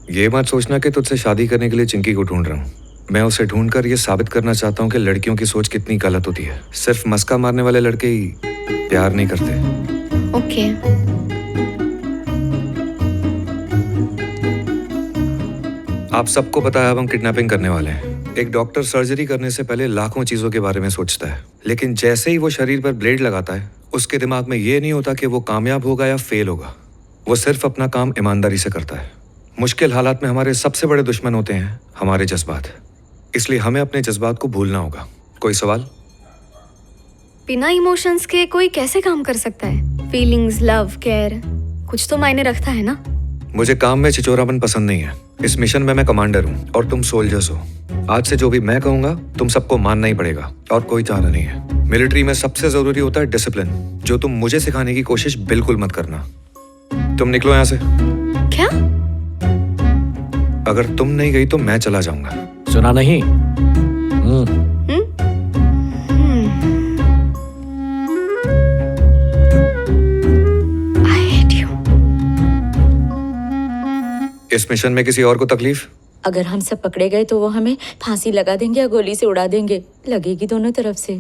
ये मत सोचना कि तुझसे शादी करने के लिए चिंकी को ढूंढ रहा हूँ। मैं उसे ढूंढकर ये साबित करना चाहता हूँ कि लड़कियों की सोच कितनी गलत होती है। सिर्फ मस्का मारने वाले लड़के ही प्यार नहीं करते। ओके। आप सबको पता है अब हम किडनैपिंग करने वाले हैं। एक डॉक्टर सर्जरी करने से पहले लाखों चीजों के बारे में सोचता है, लेकिन जैसे ही वो शरीर पर ब्लेड लगाता है उसके दिमाग में ये नहीं होता कि वो कामयाब होगा या फेल होगा। वो सिर्फ अपना काम ईमानदारी से करता है। मुश्किल हालात में हमारे सबसे बड़े दुश्मन होते हैं हमारे जज्बात, इसलिए हमें अपने जज्बात को भूलना होगा। कोई सवाल? बिना इमोशंस के कोई कैसे काम कर सकता है? फीलिंग्स, लव, केयर, कुछ तो मायने रखता है ना? मुझे काम में छिचोरापन पसंद नहीं है। इस मिशन में मैं कमांडर हूँ और तुम सोल्जर्स हो। आज से जो भी मैं कहूंगा तुम सबको मानना ही पड़ेगा और कोई चारा नहीं है। मिलिट्री में सबसे जरूरी होता है डिसिप्लिन, जो तुम मुझे सिखाने की कोशिश बिल्कुल मत करना। तुम निकलो यहाँ से। क्या? अगर तुम नहीं गई तो मैं चला जाऊंगा। सुना नहीं? I hate you. इस मिशन में किसी और को तकलीफ? अगर हम सब पकड़े गए तो वो हमें फांसी लगा देंगे या गोली से उड़ा देंगे। लगेगी दोनों तरफ से।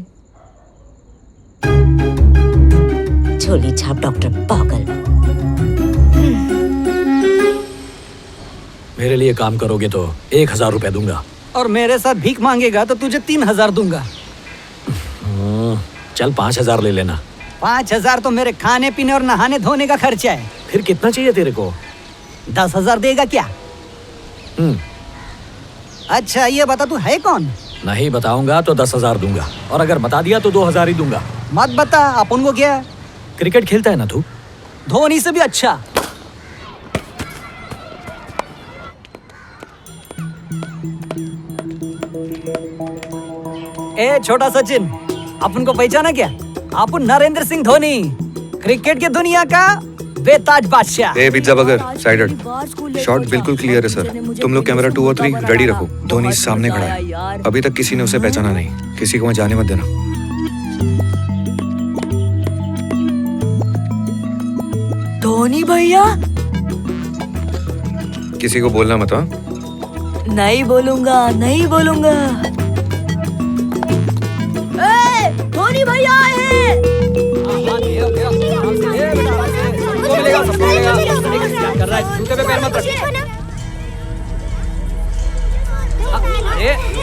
झोली छाप डॉक्टर पागल। मेरे लिए काम करोगे तो 1000 रुपए दूंगा। और मेरे साथ भीख मांगेगा तो तुझे 3000 दूंगा। चल 5000 ले लेना। 5000 तो मेरे खाने पीने और नहाने धोने का खर्चा है। फिर कितना चाहिए तेरे को? 10,000 देगा क्या? अच्छा ये बता तू है कौन? नहीं बताऊंगा तो 10,000 दूंगा, और अगर बता दिया तो 2000 ही दूंगा। मत बता, अपन को क्या है? क्रिकेट खेलता है ना तू? धोनी से भी अच्छा। ए छोटा सचिन, अपन को पहचाना क्या? अपन नरेंद्र सिंह धोनी, क्रिकेट की दुनिया का बेताज बादशाह। ए पिज्जा बर्गर साइडर। शॉट बिल्कुल क्लियर है सर। तुम लोग कैमरा 2 और 3 रेडी रखो। धोनी सामने खड़ा है। अभी तक किसी ने उसे पहचाना नहीं। किसी को वहां जाने मत देना। धोनी भैया? किसी को बोलना मत। हाँ, नहीं बोलूंगा, नहीं बोलूंगा। धोनी भैया आए।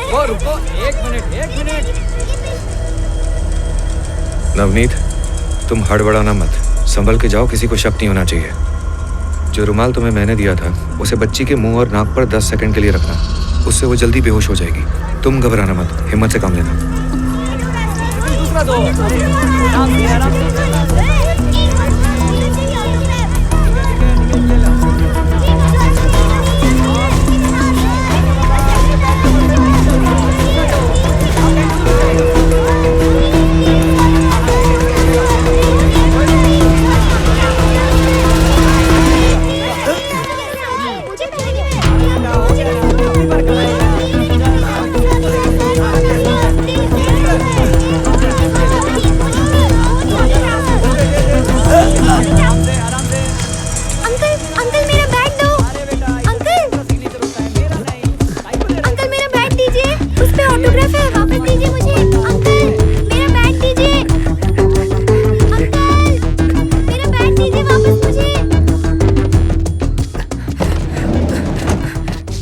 वो रुको, एक मिनट। नवनीत, तुम हड़बड़ाना मत। संभल के जाओ, किसी को शक नहीं होना चाहिए। जो रुमाल तुम्हें मैंने दिया था उसे बच्ची के मुंह और नाक पर 10 सेकंड के लिए रखना। उससे वो जल्दी बेहोश हो जाएगी। तुम घबराना मत, हिम्मत से काम लेना। दूसरा दो। आराम से।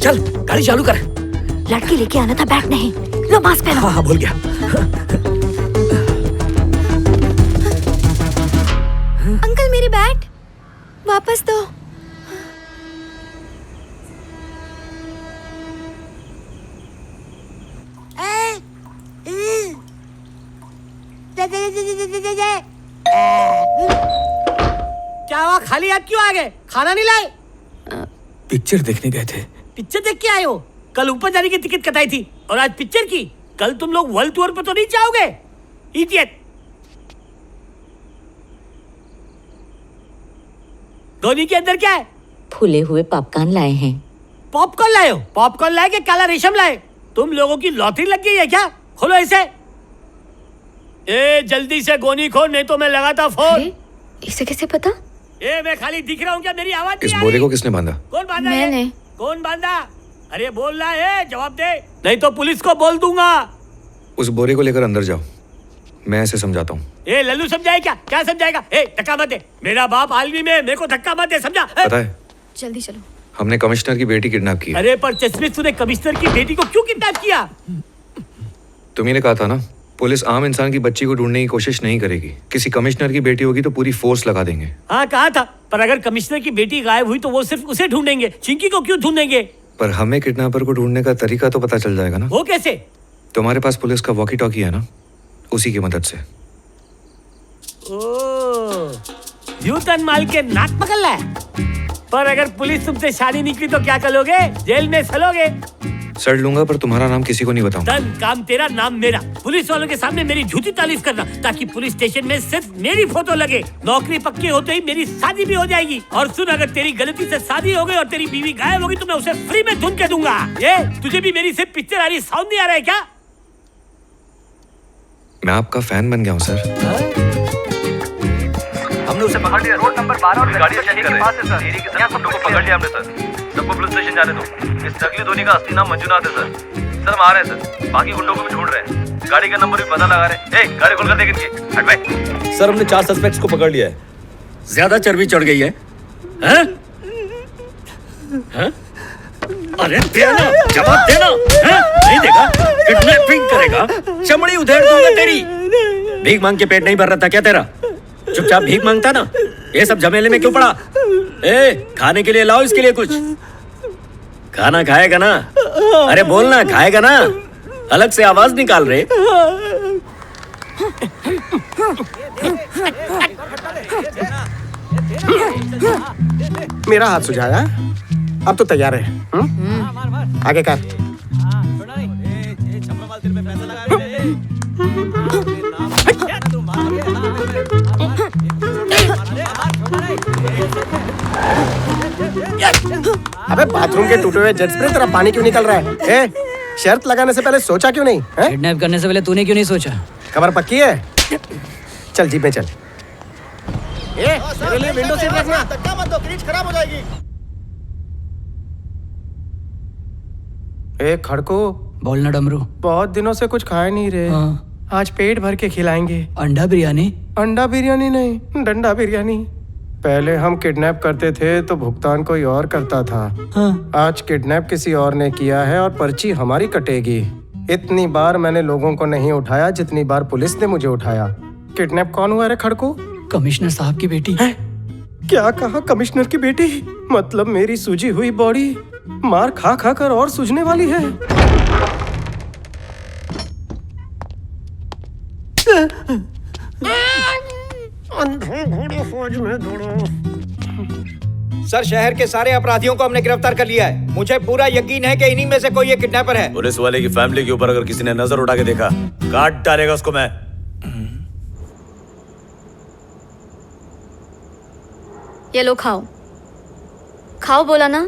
चल गाड़ी चालू कर। लड़की लेके आना था, बैट नहीं। लो मास्क पहनो। हाँ भूल गया। अंकल मेरी बैट वापस दो। क्या हुआ, खाली हाथ क्यों आ गए? खाना नहीं लाए? पिक्चर देखने गए थे। पिक्चर देख के आए हो? कल ऊपर जाने की टिकट कटाई थी और आज पिक्चर की। कल तुम लोग वर्ल्ड टूर पे तो नहीं जाओगे? इडियट। धोनी के अंदर क्या है? फूले हुए पॉपकॉर्न लाए हैं। पॉपकॉर्न लाए हो? पॉपकॉर्न लाए कि काला रेशम लाए? तुम लोगों की लॉटरी लग गई है क्या? खोलो इसे। ए जल्दी से गोनी खोल, नहीं तो मैं लगाता फोन। इसे कैसे पता? मैं खाली दिख रहा हूँ क्या? मेरी आवाज इस बोरे को किसने बांधा? कौन बांधा है? मैंने। कौन बांधा? अरे बोल रहा है, जवाब दे, नहीं तो पुलिस को बोल दूंगा। उस बोरे को लेकर अंदर जाओ, मैं ऐसे समझाता हूँ। ए लल्लू समझाए क्या समझाएगा? ए धक्का मत दे, मेरा बाप आलमी में, मेरे को धक्का मत दे, समझा? पता है, जल्दी चलो। हमने कमिश्नर की बेटी किडनैप की है। अरे पर चश्मे, तूने कमिश्नर की बेटी को क्यों किडनैप किया? तुम्ही ने कहा था ना, पुलिस आम इंसान की बच्ची को ढूंढने की कोशिश नहीं करेगी। किसी कमिश्नर की बेटी होगी तो पूरी फोर्स लगा देंगे। हाँ कहा था, पर अगर कमिश्नर की बेटी गायब हुई तो वो सिर्फ उसे ढूंढेंगे, चिंकी को क्यों ढूंढेंगे? पर हमें किडनैपर को ढूंढने का तरीका तो पता चल जाएगा ना। वो कैसे? तुम्हारे पास पुलिस का वॉकी टॉकी है ना, उसी की मदद से। यूं तन माल के नाक पकड़ ला है। पर अगर पुलिस तुमसे शादी निकली तो क्या करोगे? जेल में सलोगे। सड़ लूंगा, पर तुम्हारा नाम किसी को नहीं बताऊंगा। तन काम तेरा, नाम मेरा। पुलिस वालों के सामने मेरी झूठी तारीफ करना, ताकि पुलिस स्टेशन में सिर्फ मेरी फोटो लगे। नौकरी पक्की होते ही मेरी शादी भी हो जाएगी। और सुन, अगर तेरी गलती से शादी हो गई और तेरी बीवी गायब होगी तो मैं उसे फ्री में ढूंढ के दूंगा। ये तुझे भी मेरी से पिक्चर आ रही, साउंड नहीं आ रहा है क्या? मैं आपका फैन बन गया हूँ सर। हमने उसे पकड़ लिया, रोड नंबर 12 और गाड़ी के पास है सर। एरिया के सभी गुंडों को पकड़ लिया हमने सर। सबको पुलिस स्टेशन जाने दो। इस नकली धोनी का असली नाम मंजुनाथ है सर। सर हम आ रहे हैं सर, बाकी गुंडों को भी ढूंढ रहे हैं। गाड़ी का नंबर भी पता लगा रहे हैं। गाड़ी खोल कर देख इनकी। हट भाई। सर हमने 4 सस्पेक्ट्स को पकड़ लिया है। ज्यादा चर्बी चढ़ गई है। हैं? हैं? अरे देना, जवाब देना। हैं? नहीं देगा, किडनैपिंग करेगा, चमड़ी उधेड़ दूंगा तेरी। भीख मांग के पेट नहीं भर रहा था क्या तेरा? चुपचाप भीख मांगता ना, ये सब झमेले में क्यों पड़ा? खाने के लिए लाओ, इसके लिए कुछ खाना खाएगा ना? अरे बोलना, खाएगा ना? अलग से आवाज निकाल रहे। मेरा हाथ सुझाया, अब तो तैयार है। आगे कर। अबे बाथरूम के टूटे हुए जेट स्प्रे तेरा पानी क्यों निकल रहा है? शर्त लगाने से पहले सोचा क्यों नहीं? किडनैप करने से पहले तूने क्यों नहीं सोचा? खबर पक्की है? चल जीप में चल। मेरे लिए विंडो सीट रखना। धक्का मत दो, क्रीज खराब हो जाएगी। खड़को, बोलना डमरू। बहुत दिनों से कुछ खाए नहीं रहे। हाँ। आज पेट भर के खिलाएंगे। अंडा बिरयानी? अंडा बिरयानी नहीं, डंडा बिरयानी। पहले हम किडनैप करते थे तो भुगतान कोई और करता था। हाँ। आज किडनैप किसी और ने किया है और पर्ची हमारी कटेगी। इतनी बार मैंने लोगों को नहीं उठाया जितनी बार पुलिस ने मुझे उठाया। किडनैप कौन हुआ रे खड़को? कमिश्नर साहब की बेटी। है? क्या कहा? कमिश्नर की बेटी? मतलब मेरी सूजी हुई बॉडी मार खा खा कर और सूजने वाली है। सर शहर के सारे अपराधियों को हमने गिरफ्तार कर लिया है। मुझे पूरा यकीन है कि इन्हीं में से कोई एक किडनैपर है। पुलिस वाले की फैमिली के ऊपर अगर किसी ने नजर उठा के देखा, काट डालेगा उसको मैं। ये लो खाओ। खाओ बोला ना।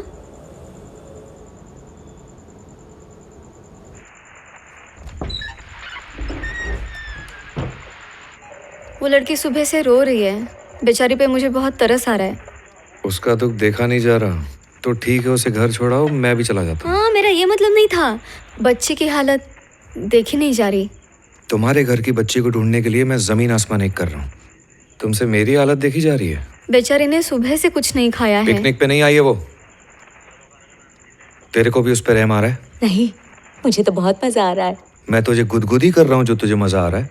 वो लड़की सुबह से रो रही है, बेचारी पे मुझे बहुत तरस आ रहा है। उसका दुख देखा नहीं जा रहा तो ठीक है, उसे घर छोड़ाओ, मैं भी चला जाता हूँ। हाँ, मेरा ये मतलब नहीं था। बच्ची की हालत देखी नहीं जा रही। तुम्हारे घर की बच्ची को ढूंढने के लिए मैं जमीन आसमान एक कर रहा हूँ, तुमसे मेरी हालत देखी जा रही है। बेचारे ने सुबह से कुछ नहीं खाया है। पिकनिक पे नहीं आई है वो। तेरे को भी उस पर रहम आ रहा है? नहीं, मुझे तो बहुत मजा आ रहा है। मैं तुझे गुदगुदी कर रहा हूँ जो तुझे मजा आ रहा है।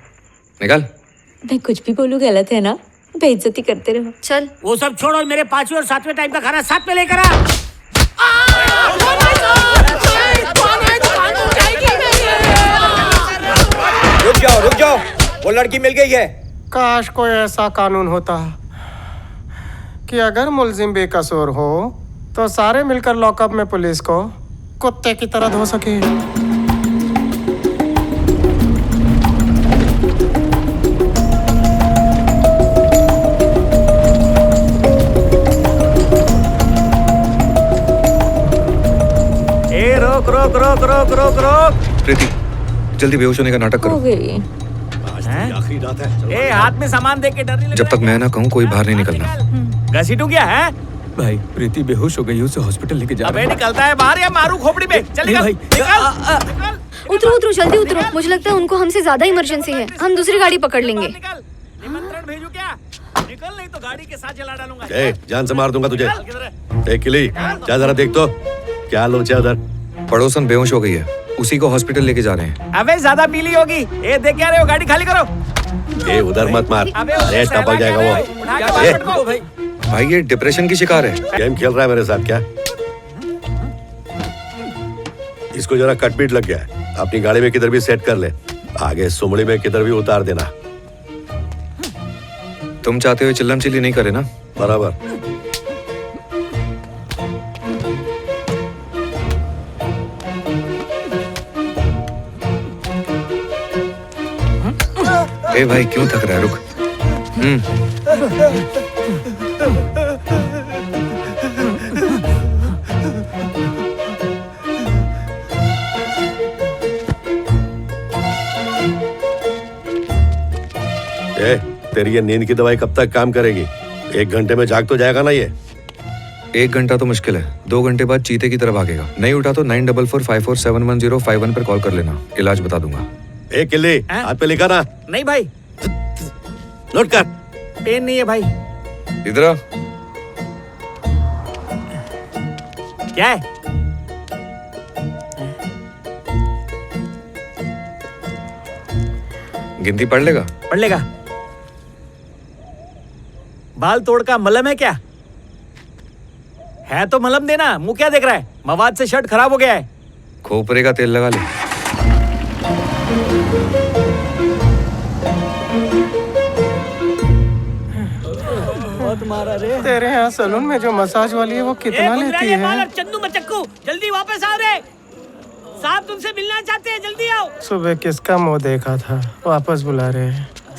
निकल। मैं कुछ भी बोलूं गलत है ना? बेइज्जती करते रहो। चल। वो सब छोड़ और मेरे 5वें और 7वें टाइम का खाना साथ में लेकर आ। रुक जाओ, वो लड़की मिल गई है। काश कोई ऐसा कानून होता कि अगर मुलजिम बेकसूर हो तो सारे मिलकर लॉकअप में पुलिस को कुत्ते की तरह धो सके। रोक रोक रोक रोक रोक रोक। प्रीति, जल्दी बेहोश होने का नाटक हो करो। गई। आखिरी रात है। हाथ में सामान दे के डर नहीं जब तक मैं ना कहूँ कोई बाहर नहीं निकलना। घसीटू क्या है? भाई प्रीति बेहोश हो गई, उसे हॉस्पिटल लेके जा अबे निकलता है बाहर या मारू खोपड़ी में। चल निकल, निकल। उतरो उतरो जल्दी उतरो, मुझे लगता है उनको हमसे ज्यादा इमरजेंसी है, हम दूसरी गाड़ी पकड़ लेंगे। निकल, निमंत्रण भेजू क्या? निकल नहीं तो गाड़ी के साथ जला डालूंगा। जान से मार दूंगा तुझे। किली जा जरा देख तो क्या लोचा उधर। पड़ोसन बेहोश हो गई है, उसी को हॉस्पिटल लेके जा रहे हैं। अबे ज्यादा पीली होगी। ए देख क्या रहे हो, गाड़ी खाली करो। ए उधर मत मार, रेस्ट टपक जाएगा वो। उठा के बाहर पटको। भाई ये डिप्रेशन की शिकार है। गेम खेल रहा है मेरे साथ क्या? इसको जरा कटपीट लग गया है, अपनी गाड़ी में किधर भी सेट कर ले, आगे सुमड़ी में किधर भी उतार देना। तुम चाहते हुए चिल्लम चिल्ली नहीं करे ना? बराबर। ए भाई क्यों थक रहा है, रुक। तेरी ये नींद की दवाई कब तक काम करेगी? 1 घंटे में जाग तो जाएगा ना ये? 1 घंटा तो मुश्किल है, 2 घंटे बाद चीते की तरह भागेगा। नहीं उठा तो 9445471051 पर कॉल कर लेना, इलाज बता दूंगा। किल्ली हाथ पे लिखा ना? नहीं भाई, नोट कर। पेन नहीं है भाई। इधर आ। क्या है? गिनती पढ़ लेगा? पढ़ लेगा। बाल तोड़ का मलम है क्या? है तो मलम देना, मुंह क्या देख रहा है? मवाद से शर्ट खराब हो गया है। खोपरे का तेल लगा ले। बहुत मारा रे। तेरे यहाँ सैलून में जो मसाज वाली है वो कितना लेती है? चंदू मचक्कू जल्दी वापस आओ रे, साहब तुमसे मिलना चाहते हैं, जल्दी आओ। सुबह किसका मुंह देखा था, वापस बुला रहे हैं।